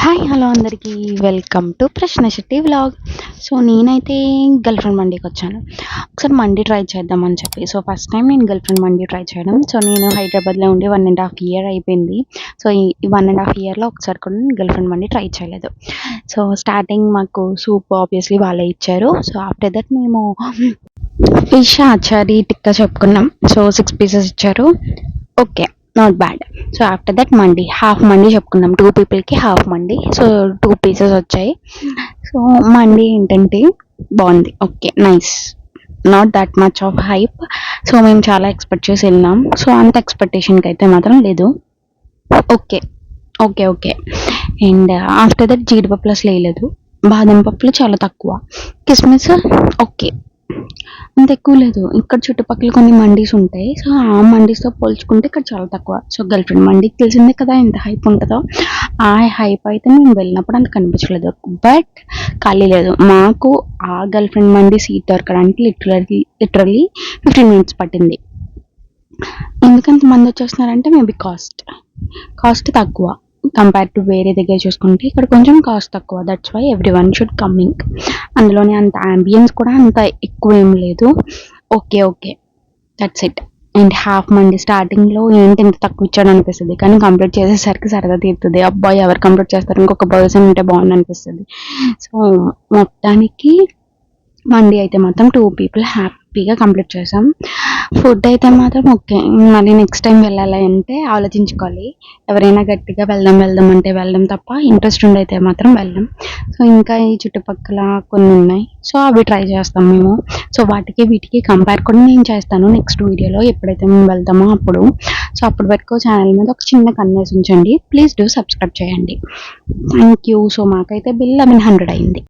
Hi hello అందరికీ welcome to ప్రశ్న Shetty vlog. So నేనైతే గర్ల్ ఫ్రెండ్ మండీకి వచ్చాను. ఒకసారి మండీ ట్రై చేద్దామని చెప్పి. సో ఫస్ట్ టైం నేను గర్ల్ ఫ్రెండ్ మండీ ట్రై చేయడం. సో నేను హైదరాబాద్లో ఉండి 1.5 year అయిపోయింది. సో ఈ 1.5 yearలో ఒకసారి కూడా నేను గర్ల్ ఫ్రెండ్ మండీ ట్రై చేయలేదు. సో స్టార్టింగ్ మాకు సూప్ ఆబ్వియస్లీ వాళ్ళే ఇచ్చారు. సో ఆఫ్టర్ దట్ మేము ఫిష్ ఆచారి టిక్కా చెప్పుకున్నాం. సో 6 pieces ఇచ్చారు. Okay, not bad. So after that mandi, half mandi చెప్పుకున్నాం. 2 peopleకి హాఫ్ మండీ. సో 2 pieces వచ్చాయి. సో మండీ ఏంటంటే బాగుంది. Okay, nice, not that much of hype. So మేము చాలా ఎక్స్పెక్ట్ చేసి వెళ్ళినాం. సో అంత ఎక్స్పెక్టేషన్కి అయితే మాత్రం లేదు. Okay okay okay. And after that జీడిపప్పులు అసలు వేయలేదు. బాదం పప్పులు చాలా తక్కువ. కిస్మిస్ ఓకే, అంత ఎక్కువ లేదు. ఇక్కడ చుట్టుపక్కల కొన్ని మండీస్ ఉంటాయి. సో ఆ మండీస్తో పోల్చుకుంటే ఇక్కడ చాలా తక్కువ. సో గర్ల్ ఫ్రెండ్ మండీకి తెలిసిందే కదా ఎంత హైప్ ఉంటుందో. ఆ హైప్ అయితే మేము వెళ్ళినప్పుడు అంత కనిపించలేదు. బట్ ఖాళీ లేదు. మాకు ఆ గర్ల్ ఫ్రెండ్ మండీ సీట్ దొరకడానికి లిటరలీ 15 minutes పట్టింది. ఎందుకంత మంది వచ్చేస్తున్నారంటే మేబీ కాస్ట్ తక్కువ కంపేర్ టు వేరే దగ్గర చూసుకుంటే ఇక్కడ కొంచెం కాస్ట్ తక్కువ. That's why everyone should coming. అందులోనే అంత అంబియన్స్ కూడా అంత ఎక్కువ ఏం లేదు. Okay okay, that's it. And half Mandi స్టార్టింగ్లో ఏంటి ఇంత తక్కువ ఇచ్చాడు అనిపిస్తుంది, కానీ కంప్లీట్ చేసేసరికి సరదా తీరుతుంది. అబ్బాయి ఎవరు కంప్లీట్ చేస్తారు, ఇంకొక పర్సన్ ఉంటే బాగుంది అనిపిస్తుంది. సో మొత్తానికి మండి అయితే మాత్రం 2 people హ్యాపీగా కంప్లీట్ చేసాం. ఫుడ్ అయితే మాత్రం ఓకే. మళ్ళీ నెక్స్ట్ టైం వెళ్ళాలి అంటే ఆలోచించుకోవాలి. ఎవరైనా గట్టిగా వెళ్దాం అంటే వెళ్ళడం తప్ప, ఇంట్రెస్ట్ ఉండైతే మాత్రం వెళ్ళం. సో ఇంకా ఈ చుట్టుపక్కల కొన్ని ఉన్నాయి. సో అవి ట్రై చేస్తాం మేము. సో వాటికి వీటికి కంపేర్ కూడా నేను చేస్తాను నెక్స్ట్ వీడియోలో, ఎప్పుడైతే మేము వెళ్తామో అప్పుడు. సో అప్పటి వరకు ఛానల్ మీద ఒక చిన్న కన్నేసి ఉంచండి. ప్లీజ్ డూ సబ్స్క్రైబ్ చేయండి. Thank you. సో మాకైతే బిల్ 1100 అయింది.